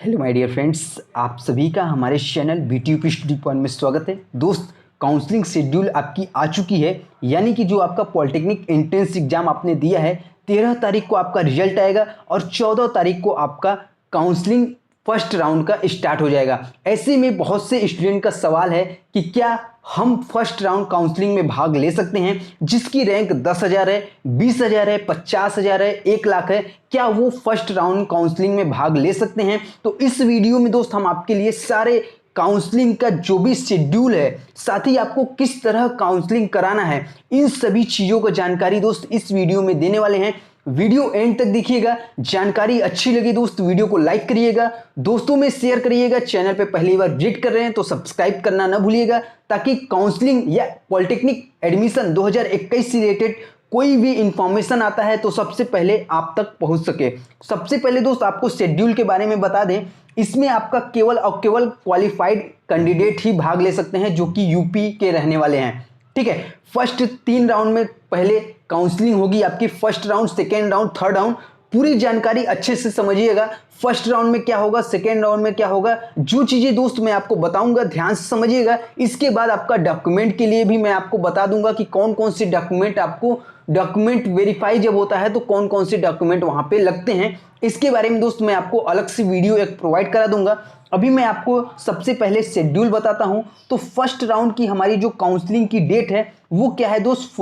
Hello my dear friends, आप सभी का हमारे चैनल BTUP स्टडी पॉइंट में स्वागत है। दोस्त, काउंसलिंग शेड्यूल आपकी आ चुकी है, यानी कि जो आपका पॉलिटेक्निक एंट्रेंस एग्जाम आपने दिया है 13 तारीख को आपका रिजल्ट आएगा और 14 तारीख को आपका काउंसलिंग फर्स्ट राउंड का स्टार्ट हो जाएगा। ऐसे में बहुत से स्टूडेंट का सवाल है कि क्या हम फर्स्ट राउंड काउंसलिंग में भाग ले सकते हैं, जिसकी रैंक 10,000 है, 20,000 है, 50,000 है, 1,00,000 है, क्या वो फर्स्ट राउंड काउंसलिंग में भाग ले सकते हैं? तो इस वीडियो में दोस्त हम आपके लिए सारे काउंसलिंग का जो भी शेड्यूल है, साथ ही आपको किस तरह काउंसलिंग कराना है, इन सभी चीज़ों का जानकारी दोस्त इस वीडियो में देने वाले हैं। वीडियो एंड तक देखिएगा। जानकारी अच्छी लगी दोस्त वीडियो को लाइक करिएगा, दोस्तों में शेयर करिएगा। चैनल पे पहली बार विजिट कर रहे हैं तो सब्सक्राइब करना ना भूलिएगा, ताकि काउंसलिंग या पॉलिटेक्निक एडमिशन 2021 से रिलेटेड कोई भी इंफॉर्मेशन आता है तो सबसे पहले आप तक पहुंच सके। सबसे पहले दोस्त आपको शेड्यूल के बारे में बता दें। इसमें आपका केवल और केवल क्वालिफाइड कैंडिडेट ही भाग ले सकते हैं जो कि यूपी के रहने वाले हैं। ठीक है, फर्स्ट 3 राउंड में पहले काउंसलिंग होगी आपकी। First round, second round, third round, पूरी जानकारी अच्छे से समझिएगा। फर्स्ट राउंड में क्या होगा, सेकेंड राउंड में क्या होगा, जो चीज़ें दोस्त मैं आपको बताऊंगा ध्यान से समझिएगा। इसके बाद आपका डॉक्यूमेंट के लिए भी मैं आपको बता दूंगा कि कौन कौन से डॉक्यूमेंट आपको, डॉक्यूमेंट वेरीफाई जब होता है तो कौन कौन से डॉक्यूमेंट वहां पे लगते हैं। इसके बारे में दोस्त मैं आपको अलग से वीडियो एक प्रोवाइड करा दूंगा। अभी मैं आपको सबसे पहले शेड्यूल बताता हूं। तो फर्स्ट राउंड की हमारी जो काउंसलिंग की डेट है वो क्या है दोस्त,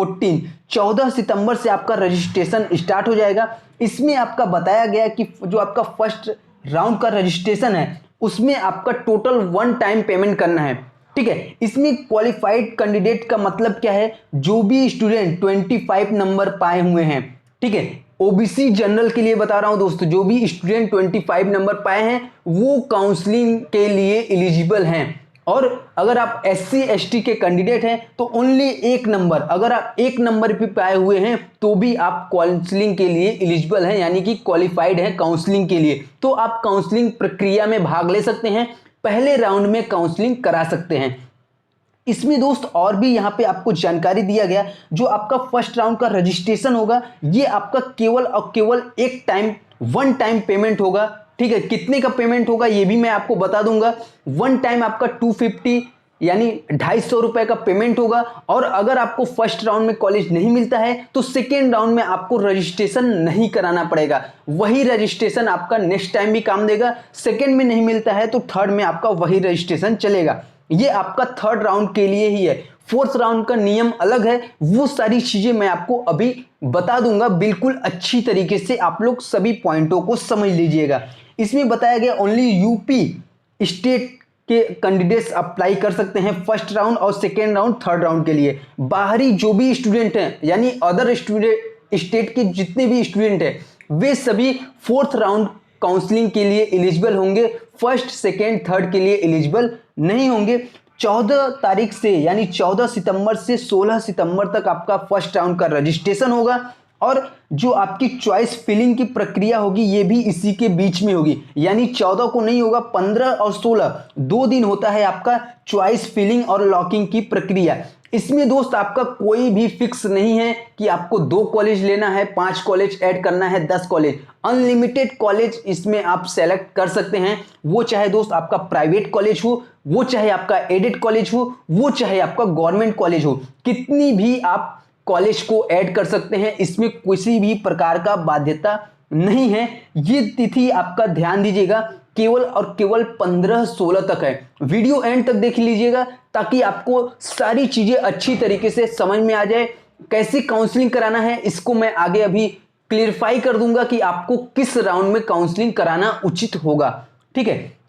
14 सितंबर से आपका रजिस्ट्रेशन स्टार्ट हो जाएगा। इसमें आपका बताया गया कि जो आपका फर्स्ट राउंड का रजिस्ट्रेशन है उसमें आपका टोटल 1 टाइम पेमेंट करना है। ठीक है, इसमें क्वालिफाइड कैंडिडेट का मतलब क्या है, जो भी स्टूडेंट 25 नंबर पाए हुए हैं। ठीक है, ओबीसी जनरल के लिए बता रहा हूं दोस्तों, जो भी स्टूडेंट 25 नंबर पाए हैं वो काउंसलिंग के लिए एलिजिबल हैं। और अगर आप SC ST के कैंडिडेट हैं तो ओनली 1 नंबर, अगर आप 1 नंबर भी पाए हुए हैं तो भी आप काउंसलिंग के लिए एलिजिबल हैं, यानी कि क्वालिफाइड हैं काउंसलिंग के लिए। तो आप काउंसलिंग प्रक्रिया में भाग ले सकते हैं, पहले राउंड में काउंसलिंग करा सकते हैं। इसमें दोस्त और भी यहां पे आपको जानकारी दिया गया, जो आपका फर्स्ट राउंड का रजिस्ट्रेशन होगा ये आपका केवल और केवल 1 टाइम पेमेंट होगा। ठीक है, कितने का पेमेंट होगा ये भी मैं आपको बता दूंगा। 1 टाइम आपका 250 यानी 250 रुपए का पेमेंट होगा। और अगर आपको फर्स्ट राउंड में कॉलेज नहीं मिलता है तो सेकेंड राउंड में आपको रजिस्ट्रेशन नहीं कराना पड़ेगा, वही रजिस्ट्रेशन आपका नेक्स्ट टाइम भी काम देगा। सेकेंड में नहीं मिलता है तो थर्ड में आपका वही रजिस्ट्रेशन चलेगा। ये आपका थर्ड राउंड के लिए ही है। फोर्थ राउंड का नियम अलग है, वो सारी चीजें मैं आपको अभी बता दूंगा। बिल्कुल अच्छी तरीके से आप लोग सभी पॉइंटों को समझ लीजिएगा। इसमें बताया गया ओनली यूपी स्टेट के कैंडिडेट्स अप्लाई कर सकते हैं फर्स्ट राउंड और सेकेंड राउंड, थर्ड राउंड के लिए। बाहरी जो भी स्टूडेंट हैं, यानी अदर स्टूडेंट स्टेट के जितने भी स्टूडेंट हैं, वे सभी फोर्थ राउंड काउंसलिंग के लिए एलिजिबल होंगे, फर्स्ट सेकेंड थर्ड के लिए एलिजिबल नहीं होंगे। 14 तारीख से यानी 14 सितंबर से 16 सितंबर तक आपका फर्स्ट राउंड का रजिस्ट्रेशन होगा। और जो आपकी चॉइस फिलिंग की प्रक्रिया होगी ये भी इसी के बीच में होगी, यानी 14 को नहीं होगा, 15 और 16 2 दिन होता है आपका चॉइस फिलिंग और लॉकिंग की प्रक्रिया। इसमें दोस्त आपका कोई भी फिक्स नहीं है कि आपको 2 कॉलेज लेना है, 5 कॉलेज ऐड करना है, 10 कॉलेज, अनलिमिटेड कॉलेज इसमें आप सेलेक्ट कर सकते हैं। वो चाहे दोस्त आपका प्राइवेट कॉलेज हो, वो चाहे आपका एडेड कॉलेज हो, वो चाहे आपका गवर्नमेंट कॉलेज हो, कितनी भी आप कॉलेज को ऐड कर सकते हैं। इसमें किसी भी प्रकार का बाध्यता नहीं है। ये तिथि आपका ध्यान दीजिएगा केवल और केवल 15-16 तक है। वीडियो एंड तक देख लीजिएगा ताकि आपको सारी चीजें अच्छी तरीके से समझ में आ जाए। कैसे काउंसलिंग कराना है इसको मैं आगे अभी क्लियरफाई कर दूंगा कि आपको किस राउंड में काउंसलिंग कराना उचित होगा। ठीक है,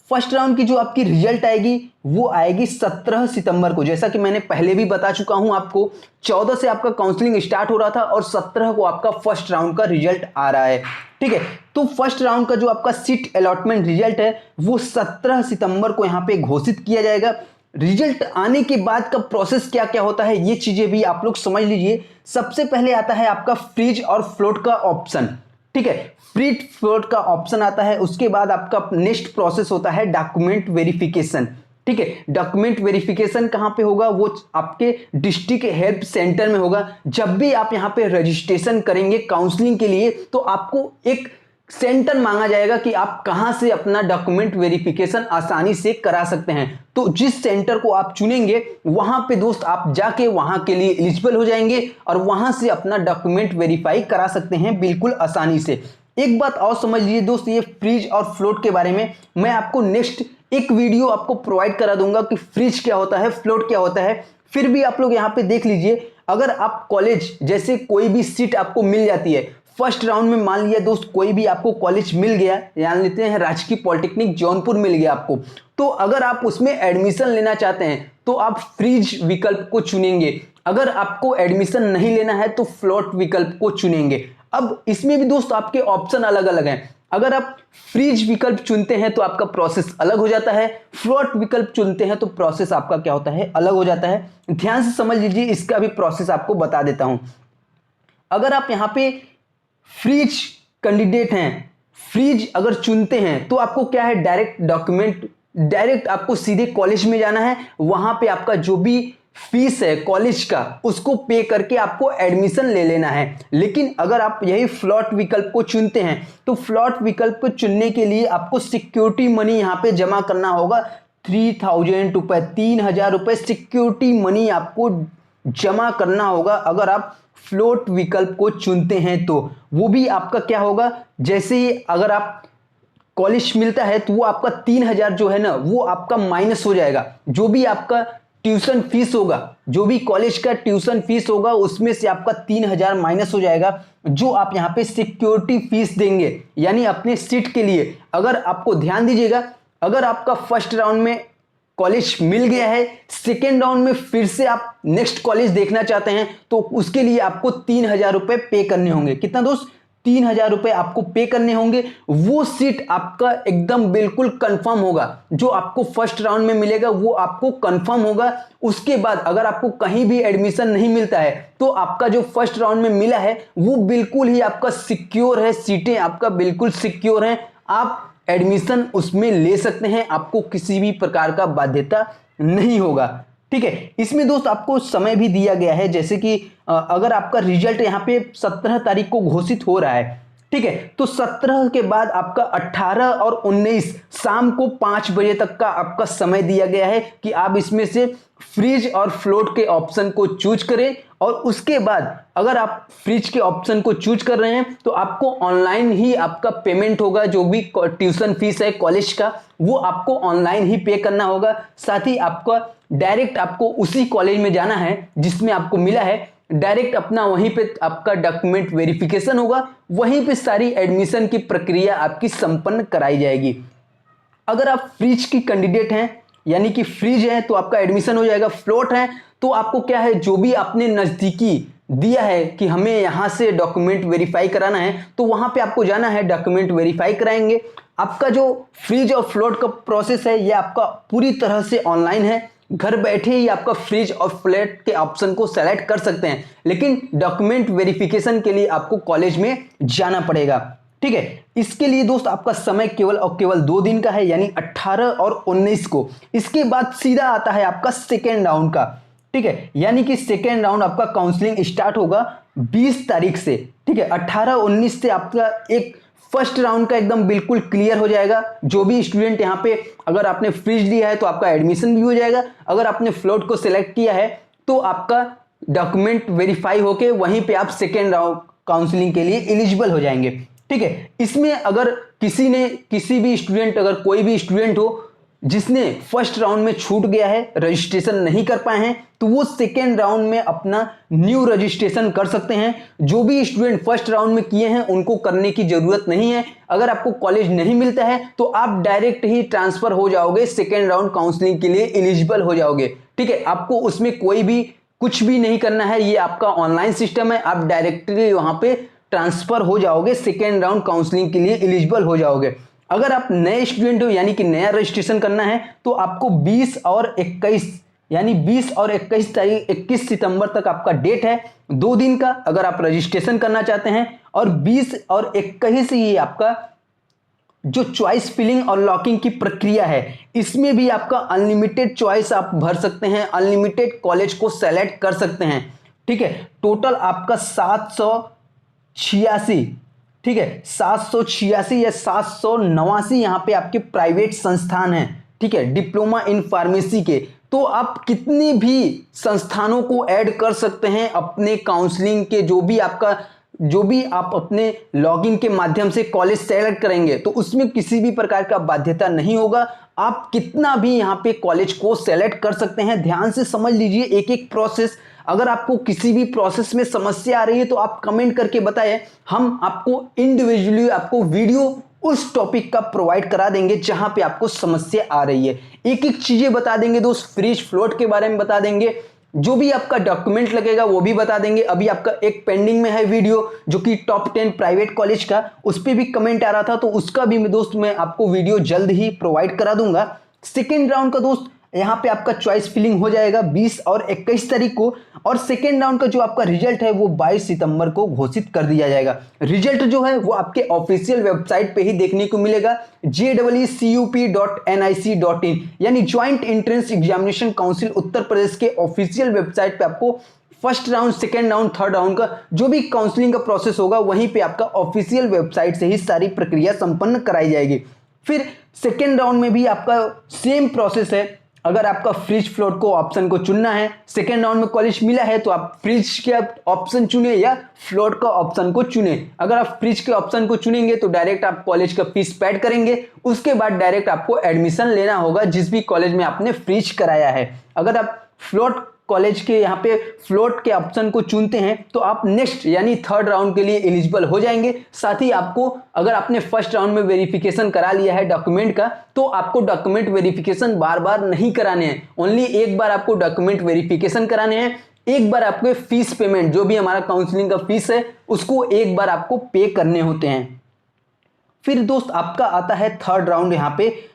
फर्स्ट राउंड की जो आपकी रिजल्ट आएगी वो आएगी 17 सितंबर को। जैसा कि मैंने पहले भी बता चुका हूं आपको, 14 से आपका काउंसलिंग स्टार्ट हो रहा था और 17 को आपका फर्स्ट राउंड का रिजल्ट आ रहा है। ठीक है, तो फर्स्ट राउंड का जो आपका सीट अलॉटमेंट रिजल्ट है वो 17 सितंबर को यहां पे घोषित किया जाएगा। रिजल्ट आने के बाद का प्रोसेस क्या क्या होता है ये चीजें भी आप लोग समझ लीजिए। सबसे पहले आता है आपका फ्रीज और फ्लोट का ऑप्शन। ठीक है, फ्री फ्लोट का ऑप्शन आता है। उसके बाद आपका नेक्स्ट प्रोसेस होता है डॉक्यूमेंट वेरिफिकेशन। ठीक है, डॉक्यूमेंट वेरिफिकेशन कहां पे होगा, वो आपके डिस्ट्रिक्ट हेल्प सेंटर में होगा। जब भी आप यहां पे रजिस्ट्रेशन करेंगे काउंसलिंग के लिए तो आपको एक सेंटर मांगा जाएगा कि आप कहां से अपना डॉक्यूमेंट वेरिफिकेशन आसानी से करा सकते हैं। तो जिस सेंटर को आप चुनेंगे वहां पे दोस्त आप जाके वहां के लिए एलिजिबल हो जाएंगे और वहां से अपना डॉक्यूमेंट वेरीफाई करा सकते हैं बिल्कुल आसानी से। एक बात और समझ लीजिए दोस्त, ये फ्रीज और फ्लोट के बारे में मैं आपको नेक्स्ट एक वीडियो आपको प्रोवाइड करा दूंगा कि फ्रीज क्या होता है, फ्लोट क्या होता है। फिर भी आप लोग यहाँ पे देख लीजिए, अगर आप कॉलेज जैसे कोई भी सीट आपको मिल जाती है फर्स्ट राउंड में, मान लिया दोस्त कोई भी आपको कॉलेज मिल गया, मान लेते हैं राजकीय पॉलिटेक्निक जौनपुर मिल गया आपको, तो अगर आप उसमें एडमिशन लेना चाहते हैं तो आप फ्रीज विकल्प को चुनेंगे। अगर आपको एडमिशन नहीं लेना है तो फ्लोट विकल्प को चुनेंगे। अब इसमें भी दोस्त आपके ऑप्शन अलग अलग हैं। अगर आप फ्रीज विकल्प चुनते हैं तो आपका प्रोसेस अलग हो जाता है, फ्लोट विकल्प चुनते हैं तो प्रोसेस आपका क्या होता है, अलग हो जाता है। ध्यान से समझ लीजिए, इसका भी प्रोसेस आपको बता देता हूं। अगर आप यहां पे फ्रीज कैंडिडेट हैं, फ्रीज अगर चुनते हैं तो आपको क्या है, डायरेक्ट डॉक्यूमेंट, डायरेक्ट आपको सीधे कॉलेज में जाना है, वहां पे आपका जो भी फीस है कॉलेज का उसको पे करके आपको एडमिशन ले लेना है। लेकिन अगर आप यही फ्लॉट विकल्प को चुनते हैं तो फ्लॉट विकल्प को चुनने के लिए आपको सिक्योरिटी मनी यहां पे जमा करना होगा। 3000 रुपए, 3000 रुपए सिक्योरिटी मनी आपको जमा करना होगा अगर आप फ्लोट विकल्प को चुनते हैं। तो वो भी आपका क्या होगा, जैसे ही अगर आप कॉलेज मिलता है तो वो आपका 3000 जो है ना वो आपका माइनस हो जाएगा। जो भी आपका ट्यूशन फीस होगा, जो भी कॉलेज का ट्यूशन फीस होगा उसमें से आपका 3000 माइनस हो जाएगा, जो आप यहां पे सिक्योरिटी फीस देंगे यानी अपने सीट के लिए। अगर आपको ध्यान दीजिएगा, अगर आपका फर्स्ट राउंड में कॉलेज मिल गया है, सेकेंड राउंड में फिर से आप नेक्स्ट कॉलेज देखना चाहते हैं तो उसके लिए आपको 3000 रुपए पे करने होंगे। कितना दोस्त, 3000 रुपए आपको पे करने होंगे। वो सीट आपका एकदम बिल्कुल कंफर्म होगा, जो आपको फर्स्ट राउंड में मिलेगा वो आपको कंफर्म होगा। उसके बाद अगर आपको कहीं भी एडमिशन नहीं मिलता है तो आपका जो फर्स्ट राउंड में मिला है वो बिल्कुल ही आपका सिक्योर है, सीटें आपका बिल्कुल सिक्योर हैं, आप एडमिशन उसमें ले सकते हैं, आपको किसी भी प्रकार का बाध्यता नहीं होगा। ठीक है, इसमें दोस्त आपको समय भी दिया गया है, जैसे कि अगर आपका रिजल्ट यहाँ पे 17 तारीख को घोषित हो रहा है, ठीक है, तो 17 के बाद आपका 18 और 19 शाम को 5 बजे तक का आपका समय दिया गया है कि आप इसमें से फ्रीज और फ्लोट के ऑप्शन को चूज करें। और उसके बाद अगर आप फ्रीज के ऑप्शन को चूज कर रहे हैं तो आपको ऑनलाइन ही आपका पेमेंट होगा, जो भी ट्यूशन फीस है कॉलेज का वो आपको ऑनलाइन ही पे करना होगा। साथ ही आपका डायरेक्ट आपको उसी कॉलेज में जाना है जिसमें आपको मिला है, डायरेक्ट अपना वहीं पे आपका डॉक्यूमेंट वेरिफिकेशन होगा, वहीं पे सारी एडमिशन की प्रक्रिया आपकी संपन्न कराई जाएगी। अगर आप फ्रीज की कैंडिडेट हैं यानी कि फ्रीज है तो आपका एडमिशन हो जाएगा, फ्लोट है तो आपको क्या है, जो भी आपने नजदीकी दिया है कि हमें यहां से डॉक्यूमेंट वेरीफाई कराना है तो वहां पे आपको जाना है, डॉक्यूमेंट वेरीफाई कराएंगे। आपका जो फ्रीज और फ्लोट का प्रोसेस है ये आपका पूरी तरह से ऑनलाइन है, घर बैठे ही आपका फ्रीज और फ्लोट के ऑप्शन को सेलेक्ट कर सकते हैं, लेकिन डॉक्यूमेंट वेरिफिकेशन के लिए आपको कॉलेज में जाना पड़ेगा। ठीक है, इसके लिए दोस्त आपका समय केवल और केवल 2 दिन का है, यानी 18 और 19 को। इसके बाद सीधा आता है आपका सेकेंड राउंड का। ठीक है, यानी कि सेकेंड राउंड आपका काउंसलिंग स्टार्ट होगा 20 तारीख से। ठीक है, 18-19 से आपका एक फर्स्ट राउंड का एकदम बिल्कुल क्लियर हो जाएगा। जो भी स्टूडेंट यहाँ पे, अगर आपने फ्रीज लिया है तो आपका एडमिशन भी हो जाएगा, अगर आपने फ्लोट को सिलेक्ट किया है तो आपका डॉक्यूमेंट वेरीफाई होके वहीं पे आप सेकेंड राउंड काउंसलिंग के लिए एलिजिबल हो जाएंगे। ठीक है, इसमें अगर किसी भी स्टूडेंट, अगर कोई भी स्टूडेंट हो जिसने फर्स्ट राउंड में छूट गया है, रजिस्ट्रेशन नहीं कर पाए हैं, तो वो सेकेंड राउंड में अपना न्यू रजिस्ट्रेशन कर सकते हैं। जो भी स्टूडेंट फर्स्ट राउंड में किए हैं उनको करने की जरूरत नहीं है। अगर आपको कॉलेज नहीं मिलता है तो आप डायरेक्ट ही ट्रांसफर हो जाओगे, सेकेंड राउंड काउंसलिंग के लिए एलिजिबल हो जाओगे। ठीक है, आपको उसमें कोई भी कुछ भी नहीं करना है, ये आपका ऑनलाइन सिस्टम है, आप डायरेक्टली वहां पे ट्रांसफर हो जाओगे, सेकेंड राउंड काउंसलिंग के लिए एलिजिबल हो जाओगे। अगर आप नए स्टूडेंट हो यानी कि नया रजिस्ट्रेशन करना है तो आपको 20 और 21 यानी 20 और 21 तारीख 21 सितंबर तक आपका डेट है, 2 दिन का अगर आप रजिस्ट्रेशन करना चाहते हैं। और 20 और 21 ये आपका जो चॉइस फिलिंग और लॉकिंग की प्रक्रिया है, इसमें भी आपका अनलिमिटेड चॉइस आप भर सकते हैं, अनलिमिटेड कॉलेज को सेलेक्ट कर सकते हैं। ठीक है, टोटल आपका 786 ठीक है, 786 या 789 यहाँ पे आपके प्राइवेट संस्थान हैं, ठीक है, डिप्लोमा इन फार्मेसी के। तो आप कितनी भी संस्थानों को ऐड कर सकते हैं अपने काउंसलिंग के, जो भी आप अपने लॉगिन के माध्यम से कॉलेज सेलेक्ट करेंगे, तो उसमें किसी भी प्रकार का बाध्यता नहीं होगा। आप कितना भी यहाँ पे कॉलेज को सेलेक्ट कर सकते हैं। ध्यान से समझ लीजिए एक एक प्रोसेस। अगर आपको किसी भी प्रोसेस में समस्या आ रही है तो आप कमेंट करके बताएं, हम आपको इंडिविजुअली आपको वीडियो उस टॉपिक का प्रोवाइड करा देंगे जहां पे आपको समस्या आ रही है। एक एक चीजें बता देंगे दोस्त, फ्रीज फ्लोट के बारे में बता देंगे, जो भी आपका डॉक्यूमेंट लगेगा वो भी बता देंगे। अभी आपका एक पेंडिंग में है वीडियो जो कि टॉप 10 प्राइवेट कॉलेज का, उस पर भी कमेंट आ रहा था, तो उसका भी दोस्त मैं आपको वीडियो जल्द ही प्रोवाइड करा दूंगा। सेकेंड राउंड का दोस्त यहाँ पे आपका चॉइस फिलिंग हो जाएगा 20 और 21 तारीख को, और सेकेंड राउंड का जो आपका रिजल्ट है वो 22 सितंबर को घोषित कर दिया जाएगा। रिजल्ट जो है वो आपके ऑफिशियल वेबसाइट पे ही देखने को मिलेगा, jeecup.nic.in, यानी joint entrance examination council Uttar Pradesh के ऑफिशियल वेबसाइट पे आपको first round, second round, third round का जो भी काउंसलिंग का प्रोसेस होगा वहीं पे आपका ऑफिशियल वेबसाइट से ही सारी प्रक्रिया संपन्न कराई जाएगी। फिर सेकेंड राउंड में भी आपका सेम प्रोसेस है। अगर आपका फ्रिज फ्लोट को ऑप्शन को चुनना है, सेकेंड राउंड में कॉलेज मिला है तो आप फ्रिज के ऑप्शन चुने या फ्लोट का ऑप्शन को चुने। अगर आप फ्रिज के ऑप्शन को चुनेंगे तो डायरेक्ट आप कॉलेज का फीस पेड करेंगे, उसके बाद डायरेक्ट आपको एडमिशन लेना होगा जिस भी कॉलेज में आपने फ्रिज कराया है। अगर आप फ्लोट कॉलेज के यहाँ पे फ्लोट के ऑप्शन को चुनते हैं तो आप नेक्स्ट यानी थर्ड राउंड के लिए एलिजिबल हो जाएंगे। साथ ही आपको, अगर आपने फर्स्ट राउंड में वेरिफिकेशन करा लिया है डॉक्यूमेंट का, तो आपको डॉक्यूमेंट वेरिफिकेशन बार बार नहीं कराने हैं, ओनली एक बार आपको डॉक्यूमेंट वेरिफिकेशन कराने हैं। एक बार आपको फीस पेमेंट, जो भी हमारा काउंसलिंग का फीस है, उसको एक बार आपको पे करने होते हैं। फिर दोस्त आपका आता है थर्ड राउंड यहाँ पे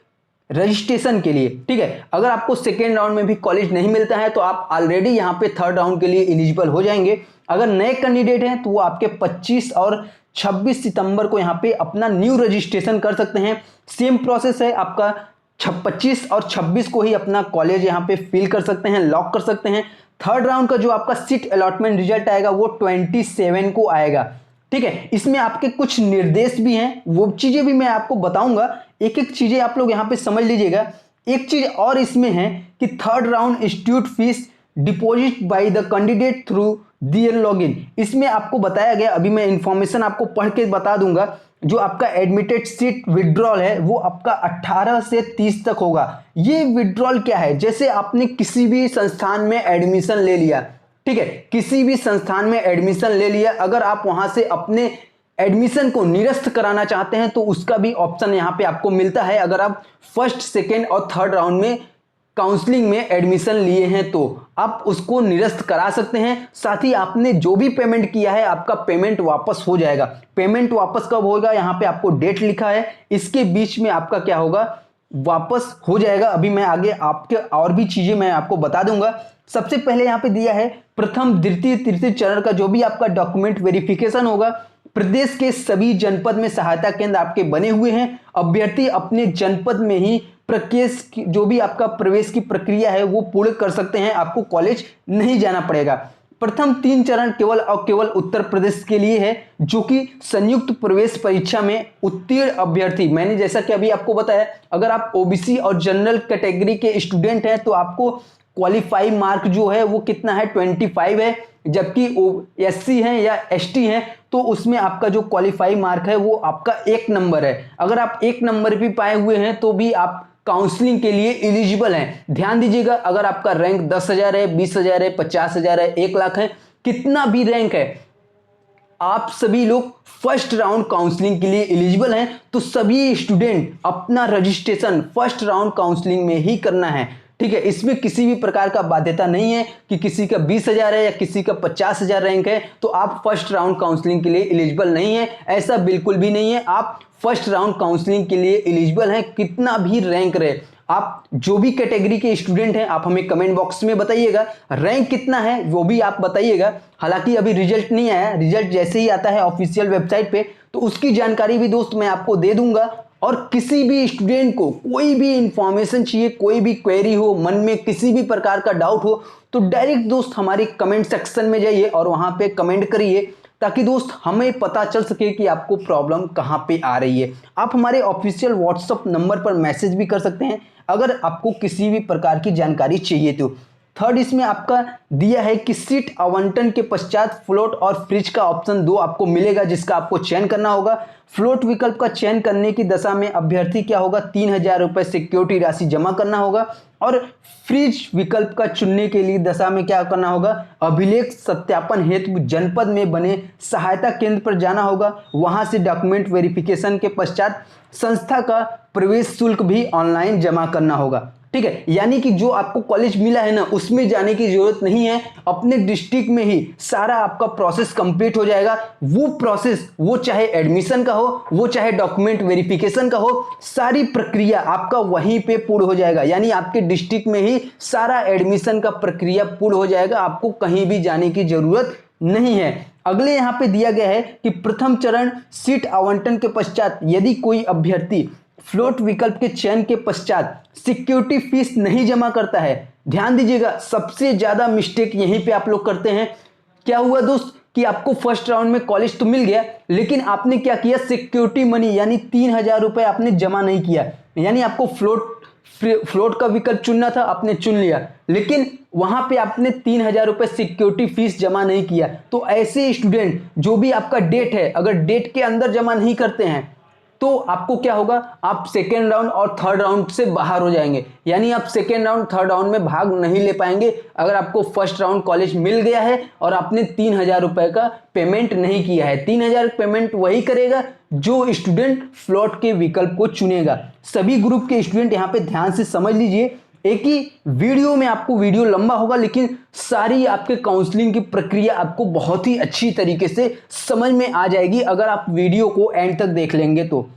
रजिस्ट्रेशन के लिए, ठीक है। अगर आपको सेकेंड राउंड में भी कॉलेज नहीं मिलता है तो आप ऑलरेडी यहाँ पे थर्ड राउंड के लिए एलिजिबल हो जाएंगे। अगर नए कैंडिडेट हैं तो वो आपके 25 और 26 सितंबर को यहाँ पे अपना न्यू रजिस्ट्रेशन कर सकते हैं। सेम प्रोसेस है आपका, 25 और 26 को ही अपना कॉलेज यहाँ पे फिल कर सकते हैं, लॉक कर सकते हैं। थर्ड राउंड का जो आपका सीट अलॉटमेंट रिजल्ट आएगा वो 27 को आएगा, ठीक है। इसमें आपके कुछ निर्देश भी हैं, वो चीजें भी मैं आपको बताऊंगा। एक एक चीजें आप लोग यहाँ पे समझ लीजिएगा। एक चीज और इसमें है कि third round institute fees deposit by the candidate through their login, इसमें आपको बताया गया, अभी मैं इंफॉर्मेशन आपको पढ़ के बता दूंगा। जो आपका एडमिटेड सीट विड्रॉल है वो आपका 18 से 30 तक होगा। ये विड्रॉल क्या है, जैसे आपने किसी भी संस्थान में एडमिशन ले लिया, ठीक है, किसी भी संस्थान में एडमिशन ले लिया, अगर आप वहां से अपने एडमिशन को निरस्त कराना चाहते हैं तो उसका भी ऑप्शन यहां पे आपको मिलता है। अगर आप फर्स्ट, सेकेंड और थर्ड राउंड में काउंसलिंग में एडमिशन लिए हैं तो आप उसको निरस्त करा सकते हैं। साथ ही आपने जो भी पेमेंट किया है आपका पेमेंट वापस हो जाएगा। पेमेंट वापस कब होगा, यहाँ पे आपको डेट लिखा है, इसके बीच में आपका क्या होगा, वापस हो जाएगा। अभी मैं आगे आपके और भी चीजें मैं आपको बता दूंगा। सबसे पहले यहाँ पे दिया है प्रथम, द्वितीय, तृतीय चरण का जो भी आपका डॉक्यूमेंट वेरिफिकेशन होगा। प्रदेश के सभी जनपद में सहायता केंद्र आपके बने हुए हैं। अभ्यर्थी अपने जनपद में ही प्रवेश, जो भी आपका प्रवेश की प्रक्रिया है वो पूर्ण कर सकते हैं, आपको कॉलेज नहीं जाना पड़ेगा। प्रथम 3 चरण केवल और केवल उत्तर प्रदेश के लिए है, जो कि संयुक्त प्रवेश परीक्षा में उत्तीर्ण अभ्यर्थी, मैंने जैसा कि अभी आपको बताया, अगर आप ओबीसी और जनरल कैटेगरी के स्टूडेंट हैं तो आपको क्वालिफाई मार्क जो है वो कितना है, 25 है। जबकि एससी है या एसटी है तो उसमें आपका जो क्वालिफाई मार्क है वो आपका 1 नंबर है। अगर आप 1 नंबर भी पाए हुए हैं तो भी आप काउंसलिंग के लिए एलिजिबल हैं। ध्यान दीजिएगा, अगर आपका रैंक 10,000 है, 20,000 है, 50,000 है, 1 लाख है, कितना भी रैंक है, आप सभी लोग फर्स्ट राउंड काउंसलिंग के लिए एलिजिबल हैं। तो सभी स्टूडेंट अपना रजिस्ट्रेशन फर्स्ट राउंड काउंसलिंग में ही करना है, ठीक है। इसमें किसी भी प्रकार का बाध्यता नहीं है कि किसी का 20,000 है या किसी का 50,000 रैंक है तो आप फर्स्ट राउंड काउंसलिंग के लिए एलिजिबल नहीं है, ऐसा बिल्कुल भी नहीं है। आप फर्स्ट राउंड काउंसलिंग के लिए एलिजिबल हैं, कितना भी रैंक रहे। आप जो भी कैटेगरी के स्टूडेंट हैं आप हमें कमेंट बॉक्स में बताइएगा, रैंक कितना है वो भी आप बताइएगा। हालांकि अभी रिजल्ट नहीं आया, रिजल्ट जैसे ही आता है ऑफिशियल वेबसाइट पे तो उसकी जानकारी भी दोस्त मैं आपको दे दूंगा। और किसी भी स्टूडेंट को कोई भी इंफॉर्मेशन चाहिए, कोई भी क्वेरी हो, मन में किसी भी प्रकार का डाउट हो तो डायरेक्ट दोस्त हमारी कमेंट सेक्शन में जाइए और वहां पे कमेंट करिए। ताकि दोस्त हमें पता चल सके कि आपको प्रॉब्लम कहाँ पे आ रही है। आप हमारे ऑफिशियल व्हाट्सएप नंबर पर मैसेज भी कर सकते हैं अगर आपको किसी भी प्रकार की जानकारी चाहिए तो। थर्ड, इसमें आपका दिया है कि सीट आवंटन के पश्चात फ्लोट और फ्रिज का ऑप्शन 2 आपको मिलेगा, जिसका आपको चयन करना होगा। फ्लोट विकल्प का चयन करने की दशा में अभ्यर्थी क्या होगा, 3,000 रुपये सिक्योरिटी राशि जमा करना होगा। और फ्रिज विकल्प का चुनने के लिए दशा में क्या करना होगा, अभिलेख सत्यापन हेतु जनपद में बने सहायता केंद्र पर जाना होगा। वहां से डॉक्यूमेंट वेरिफिकेशन के पश्चात संस्था का प्रवेश शुल्क भी ऑनलाइन जमा करना होगा। ठीक है, यानी कि जो आपको कॉलेज मिला है ना, उसमें जाने की जरूरत नहीं है, अपने डिस्ट्रिक्ट में ही सारा आपका प्रोसेस कंप्लीट हो जाएगा। वो प्रोसेस, वो चाहे एडमिशन का हो, वो चाहे डॉक्यूमेंट वेरिफिकेशन का हो, सारी प्रक्रिया आपका वहीं पे पूर्ण हो जाएगा। यानी आपके डिस्ट्रिक्ट में ही सारा एडमिशन का प्रक्रिया पूर्ण हो जाएगा, आपको कहीं भी जाने की जरूरत नहीं है। अगले यहां पे दिया गया है कि प्रथम चरण सीट आवंटन के पश्चात यदि कोई अभ्यर्थी फ्लोट विकल्प के चयन के पश्चात सिक्योरिटी फीस नहीं जमा करता है, ध्यान दीजिएगा, सबसे ज्यादा मिस्टेक यहीं पे आप लोग करते हैं। क्या हुआ दोस्त कि आपको फर्स्ट राउंड में कॉलेज तो मिल गया, लेकिन आपने क्या किया, सिक्योरिटी मनी यानी 3,000 रुपए आपने जमा नहीं किया। यानी आपको फ्लोट का विकल्प चुनना था, आपने चुन लिया, लेकिन वहां पे आपने 3,000 रुपए सिक्योरिटी फीस जमा नहीं किया। तो ऐसे स्टूडेंट जो भी आपका डेट है, अगर डेट के अंदर जमा नहीं करते हैं तो आपको क्या होगा, आप सेकेंड राउंड और थर्ड राउंड से बाहर हो जाएंगे। यानी आप सेकेंड राउंड थर्ड राउंड में भाग नहीं ले पाएंगे अगर आपको फर्स्ट राउंड कॉलेज मिल गया है और आपने 3,000 रुपए का पेमेंट नहीं किया है। 3,000 पेमेंट वही करेगा जो स्टूडेंट फ्लोट के विकल्प को चुनेगा। सभी ग्रुप के स्टूडेंट यहां पे ध्यान से समझ लीजिए, एक ही वीडियो में आपको वीडियो लंबा होगा, लेकिन सारी आपके काउंसलिंग की प्रक्रिया आपको बहुत ही अच्छी तरीके से समझ में आ जाएगी अगर आप वीडियो को एंड तक देख लेंगे तो।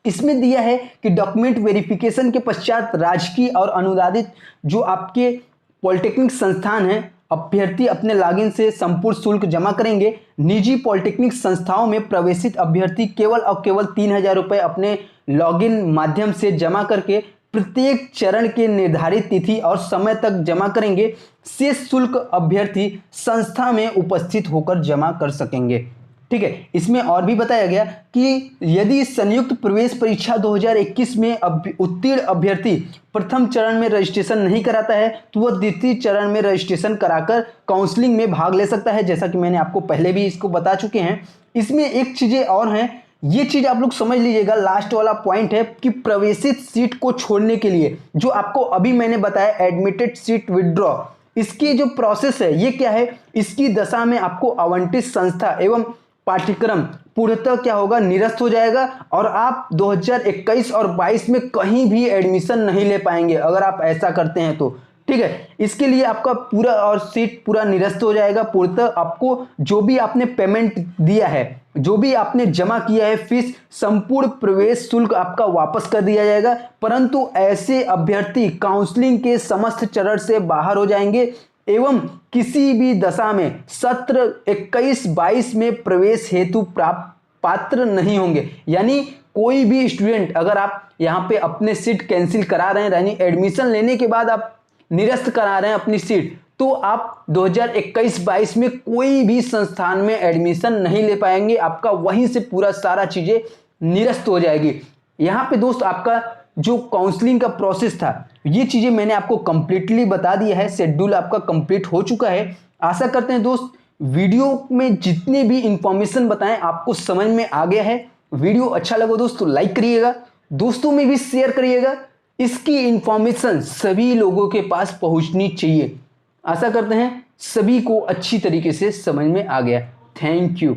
इसमें दिया है कि डॉक्यूमेंट वेरिफिकेशन के पश्चात राजकीय और अनुदानित जो आपके पॉलिटेक्निक संस्थान हैं, अभ्यर्थी अपने लॉगिन से संपूर्ण शुल्क जमा करेंगे। निजी पॉलिटेक्निक संस्थाओं में प्रवेशित अभ्यर्थी केवल और केवल 3,000 रुपये अपने लॉगिन माध्यम से जमा करके प्रत्येक चरण के निर्धारित तिथि और समय तक जमा करेंगे। शेष शुल्क अभ्यर्थी संस्था में उपस्थित होकर जमा कर सकेंगे। ठीक है, इसमें और भी बताया गया कि यदि संयुक्त प्रवेश परीक्षा 2021 में उत्तीर्ण अभ्यर्थी प्रथम चरण में रजिस्ट्रेशन नहीं कराता है तो वह द्वितीय चरण में रजिस्ट्रेशन कराकर काउंसलिंग में भाग ले सकता है, जैसा कि मैंने आपको पहले भी इसको बता चुके हैं। इसमें एक चीजें और हैं, ये चीज आप लोग समझ लीजिएगा, लास्ट वाला पॉइंट है कि प्रवेशित सीट को छोड़ने के लिए जो आपको अभी मैंने बताया एडमिटेड सीट विड्रॉ, इसकी जो प्रोसेस है ये क्या है, इसकी दशा में आपको आवंटित संस्था एवं पाठ्यक्रम पूर्णतः क्या होगा, निरस्त हो जाएगा और आप 2021 और 22 में कहीं भी एडमिशन नहीं ले पाएंगे अगर आप ऐसा करते हैं तो। ठीक है, इसके लिए आपका पूरा और सीट पूरा निरस्त हो जाएगा। पूर्णतः आपको जो भी आपने पेमेंट दिया है, जो भी आपने जमा किया है फीस, संपूर्ण प्रवेश शुल्क आपका वापस कर दिया जाएगा। परंतु ऐसे अभ्यर्थी काउंसलिंग के समस्त चरण से बाहर हो जाएंगे एवं किसी भी दशा में सत्र 21-22 में प्रवेश हेतु पात्र नहीं होंगे। यानी कोई भी स्टूडेंट, अगर आप यहाँ पे अपने सीट कैंसिल करा रहे हैं, यानी एडमिशन लेने के बाद आप निरस्त करा रहे हैं अपनी सीट, तो आप 2021-22 में कोई भी संस्थान में एडमिशन नहीं ले पाएंगे, आपका वहीं से पूरा सारा चीजें निरस्त हो जाएगी। यहाँ पे दोस्त आपका जो काउंसलिंग का प्रोसेस था ये चीजें मैंने आपको कंप्लीटली बता दिया है, शेड्यूल आपका कंप्लीट हो चुका है। आशा करते हैं दोस्त वीडियो में जितने भी इंफॉर्मेशन बताएं आपको समझ में आ गया है। वीडियो अच्छा लगा दोस्तों लाइक करिएगा, दोस्तों में भी शेयर करिएगा, इसकी इंफॉर्मेशन सभी लोगों के पास पहुंचनी चाहिए। आशा करते हैं सभी को अच्छी तरीके से समझ में आ गया। Thank you.